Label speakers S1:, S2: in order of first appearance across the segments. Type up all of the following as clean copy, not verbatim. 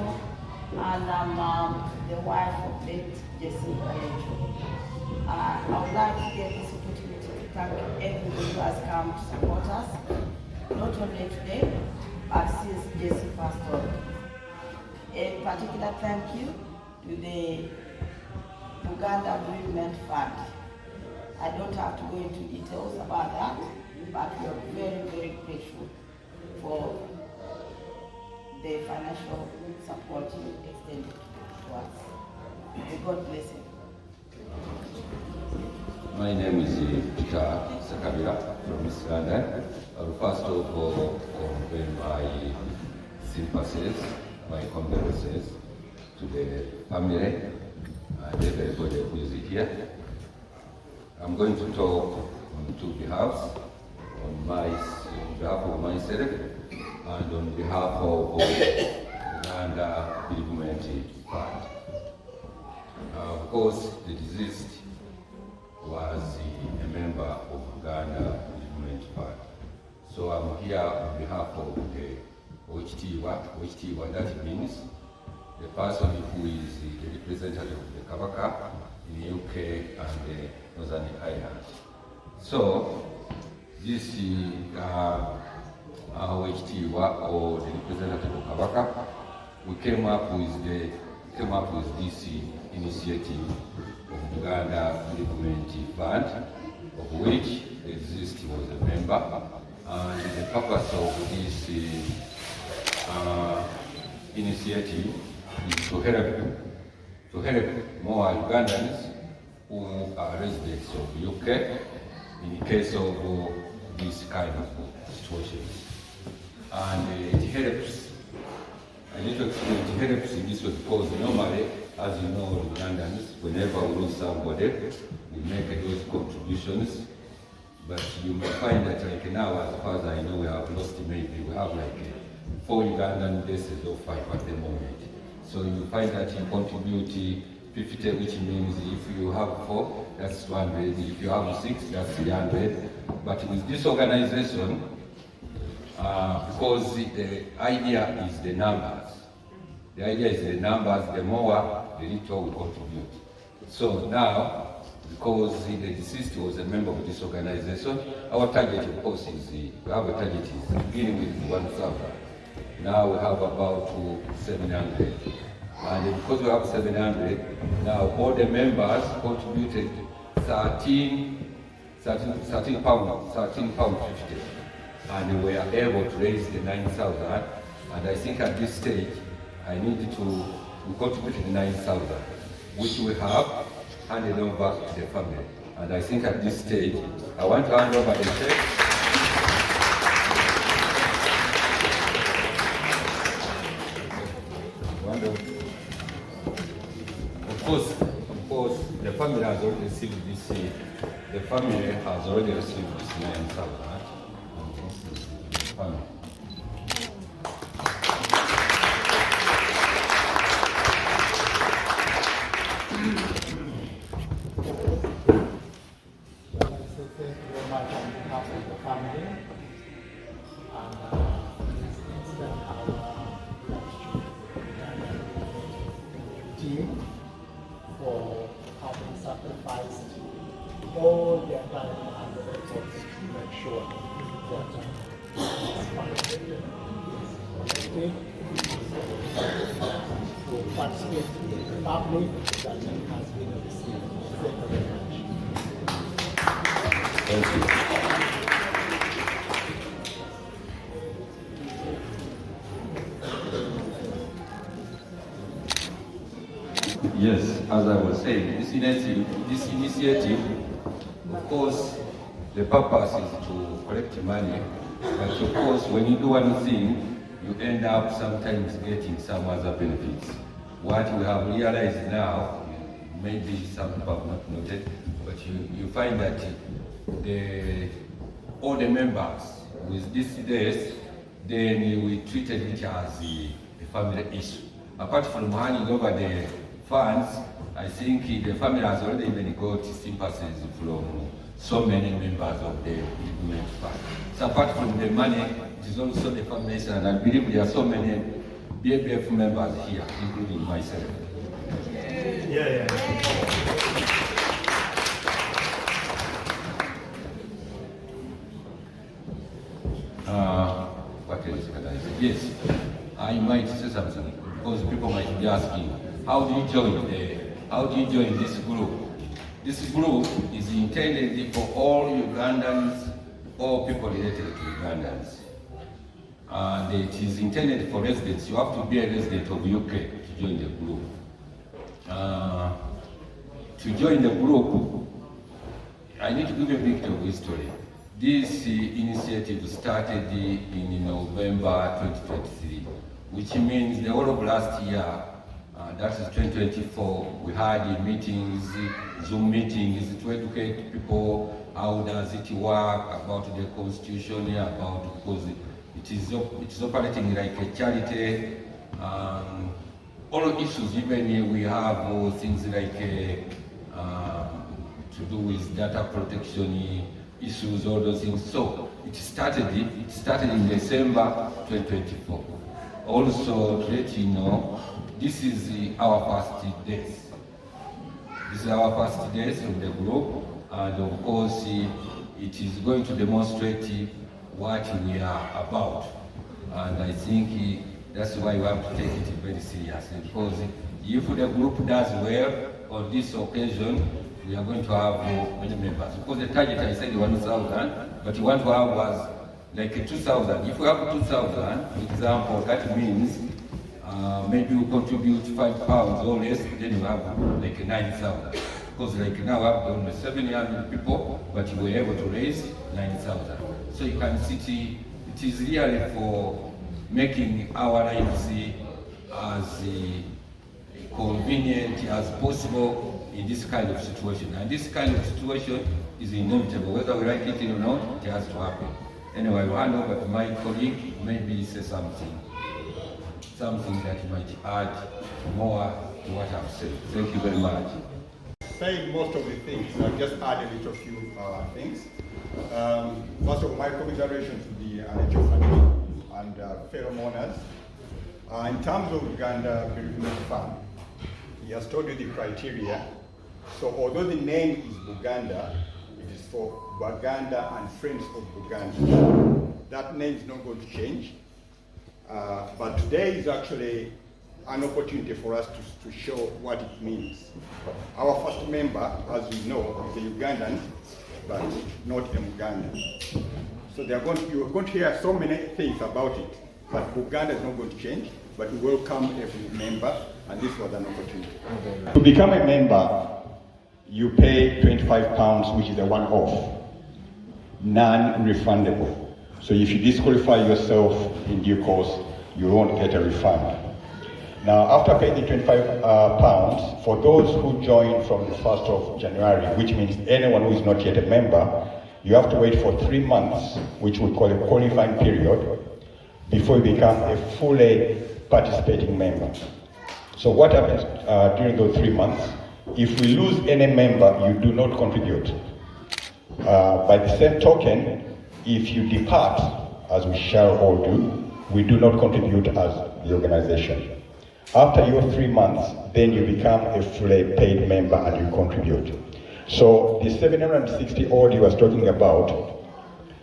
S1: Alecho, and I'm the wife of late Alecho. I would like to get this opportunity to thank everybody who has come to support us, not only today, but since Jesse passed on. A particular thank you to the Buganda Bereavement Fund. I don't have to go into details about that, but we are very, very grateful for the financial support you extended to us. May God bless you.
S2: My name is Peter Sakabira from East London. I will first of all convey my sympathies, my condolences to the family and everybody who is here. I'm going to talk on two behalves, on behalf of myself and on behalf of Buganda Bereavement Fund. Of course, the deceased was a member of Buganda Bereavement Fund. So I'm here on behalf of the OHTIWA, that means the person who is the representative of the Kabaka in the UK and the Northern Ireland. So this OHTIWA, or the representative of Kabaka, we came up with this initiative of Buganda Bereavement Fund, of which the deceased was a member, and the purpose of this initiative is to help more Ugandans who are residents of UK in case of this kind of situations. And it helps, I need to explain, it helps in this way because normally, as you know, Ugandans, whenever we lose somebody, we make those contributions. But you may find that like now, as far as I know, we have lost maybe, we have like 4 Ugandan deaths or 5 at the moment. So you find that you contribute 50, which means if you have 4, that's 200. If you have 6, that's 300. But with this organization, because the idea is the numbers. The idea is the numbers, the more, the little we contribute. So now, because the deceased was a member of this organization, our target, of course, is, we have a target is beginning with 1,000. Now we have about 700. And because we have 700, now all the members contributed 13 pounds 50. And we are able to raise the 9,000. And I think at this stage, I need to contribute the 9,000, which we have handed over to the family. And I think at this stage, I want to hand over the check. Of course, the family has already received this. The family has already received this 9,000. Family.
S3: For having sacrificed all their time and their efforts to make sure that this family to participate in the public that has been received. Thank you very much.
S2: Thank you. Yes, as I was saying, this initiative, of course, the purpose is to collect money, but of course, when you do one thing, you end up sometimes getting some other benefits. What we have realized now, maybe some people have not noted, but you find that all the members with this death, then we treated it as a family issue. Apart from handing over the funds, I think the family has already even got sympathies from so many members of the bereavement fund. So apart from the money, it is also the foundation, and I believe there are so many BBF members here, including myself.
S3: Yeah.
S2: What else can I say? Yes, I might say something because people might be asking, how do you join this group? This group is intended for all Ugandans, all people related to Ugandans. And it is intended for residents. You have to be a resident of UK to join the group. To join the group, I need to give a bit of history. This initiative started in November 2023, which means the whole of last year, that is 2024, we had meetings, Zoom meetings to educate people how does it work, about the constitution, because it is operating like a charity. All issues, even we have things like to do with data protection issues, all those things. So it started in December 2024. Also, to let you know, this is our first days. This is our first days of the group, and of course, it is going to demonstrate what we are about. And I think that's why we have to take it very seriously, because if the group does well on this occasion, we are going to have many members. Because the target, I said 1,000, but we want to have was like 2,000. If we have 2,000, for example, that means maybe we contribute £5 or less, then we have like 9,000. Because like now we have almost 700 people, but we were able to raise 9,000. So you can see it is really for making our lives as convenient as possible in this kind of situation. And this kind of situation is inevitable. Whether we like it or not, it has to happen. Anyway, I'll hand over to my colleague, maybe say something that might add more to what I've said. Thank you very much.
S4: Saying most of the things, I'll just add a little few things. First of all, my commiserations to the Alecho family and fellow mourners. In terms of Buganda Bereavement Fund, he has told you the criteria. So although the name is Buganda, it is for Buganda and Friends of Buganda. That name is not going to change. But today is actually an opportunity for us to show what it means. Our first member, as you know, is a Ugandan, but not a Ugandan. So you are going to hear so many things about it, but Buganda is not going to change, but we welcome every member, and this was an opportunity. To become a member, you pay £25, which is a one-off, non-refundable. So if you disqualify yourself in due course, you won't get a refund. Now, after paying the £25, for those who join from the 1st of January, which means anyone who is not yet a member, you have to wait for 3 months, which we call a qualifying period, before you become a fully participating member. So what happens during those 3 months? If we lose any member, you do not contribute. By the same token, if you depart, as we shall all do, we do not contribute as the organization. After your 3 months, then you become a fully paid member and you contribute. So the 760 odd you was talking about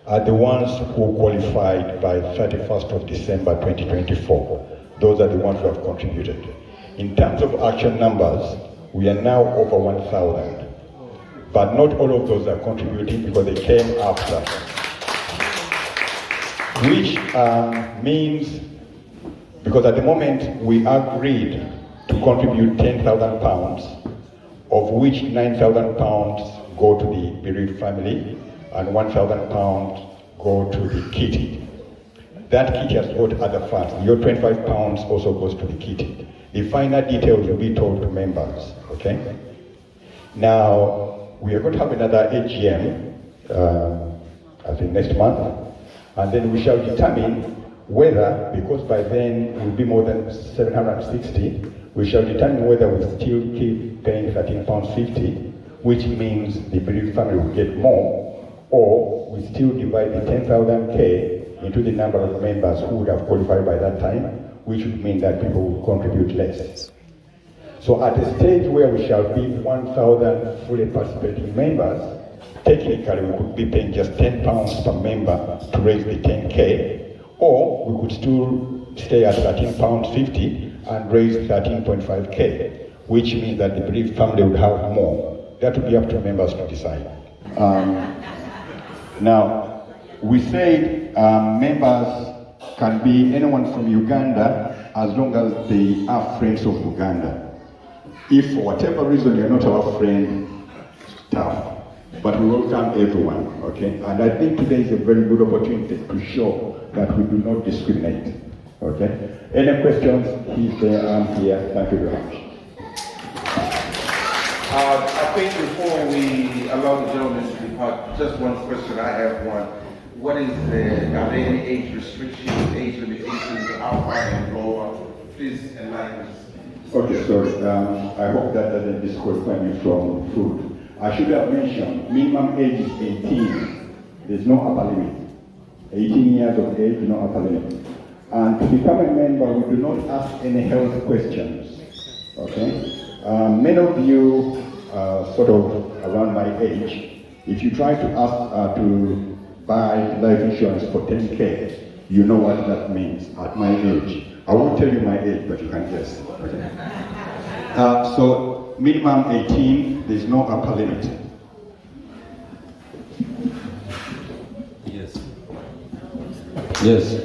S4: are the ones who qualified by 31st of December 2024. Those are the ones who have contributed. In terms of actual numbers, we are now over 1,000. But not all of those are contributing because they came after. Which means, because at the moment we agreed to contribute £10,000, of which £9,000 go to the bereaved family and £1,000 go to the kitty. That kitty has got other funds. Your £25 also goes to the kitty. The final details will be told to members, okay? Now, we are going to have another AGM, I think next month, and then we shall determine whether, because by then it will be more than 760, we shall determine whether we still keep paying £13.50, which means the bereaved family will get more, or we still divide the 10,000 K into the number of members who would have qualified by that time, which would mean that people will contribute less. So at a stage where we shall be 1,000 fully participating members, technically we could be paying just £10 per member to raise the 10K, or we could still stay at £13.50 and raise 13.5K, which means that the bereaved family would have more. That would be up to members to decide. Now, we say members can be anyone from Uganda as long as they are friends of Uganda. If for whatever reason you're not our friend, tough. But we welcome everyone, okay? And I think today is a very good opportunity to show that we do not discriminate, okay? Any questions? He's there, I'm here. Thank you very much.
S5: I think before we allow the gentleman to depart, just one question. I have one. What is are there any age restrictions, age limitations, high and lower? Please enlighten us.
S4: Okay, sorry. I hope that doesn't disqualify me from food. I should have mentioned minimum age is 18. There's no upper limit. 18 years of age, no upper limit. And to become a member, we do not ask any health questions. Okay? Many of you sort of around my age, if you try to ask to buy life insurance for 10K, you know what that means at my age. I won't tell you my age, but you can guess. Okay. So minimum 18, there's no upper limit.
S2: Yes,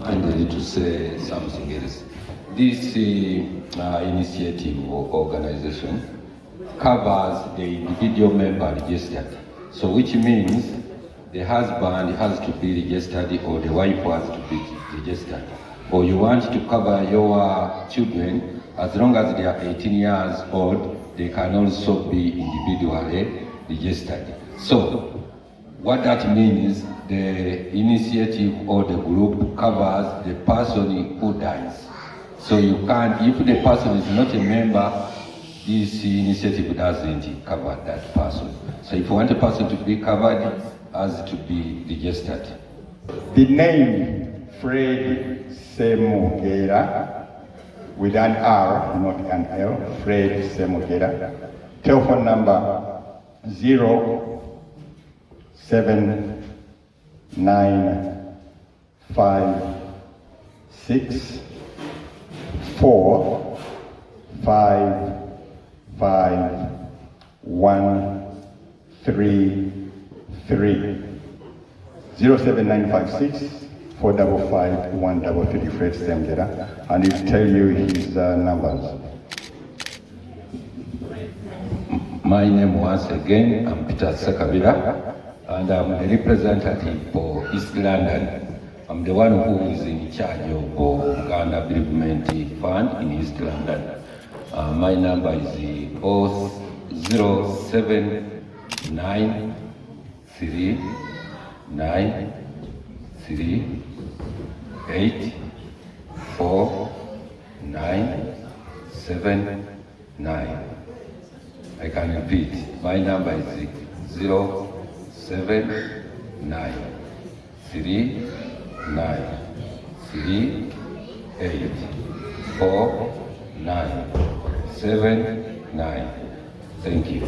S2: I'm ready to say something else. This initiative or organization covers the individual member registered. So which means the husband has to be registered or the wife has to be registered. Or you want to cover your children, as long as they are 18 years old, they can also be individually registered. So what that means, the initiative or the group covers the person who dies. So you can't, if the person is not a member, this initiative doesn't cover that person. So if you want a person to be covered, has to be registered.
S4: The name Fred Semugera, with an R, not an L, Fred Semugera. Telephone number 079564551333. 07956-455-133 Fred Semugera, and he'll tell you his numbers.
S2: My name once again, I'm Peter Sakabila, and I'm a representative for East London. I'm the one who is in charge of Buganda Bereavement Fund in East London. My number is 07939384979. I can repeat. My number is 07939384979. Thank you.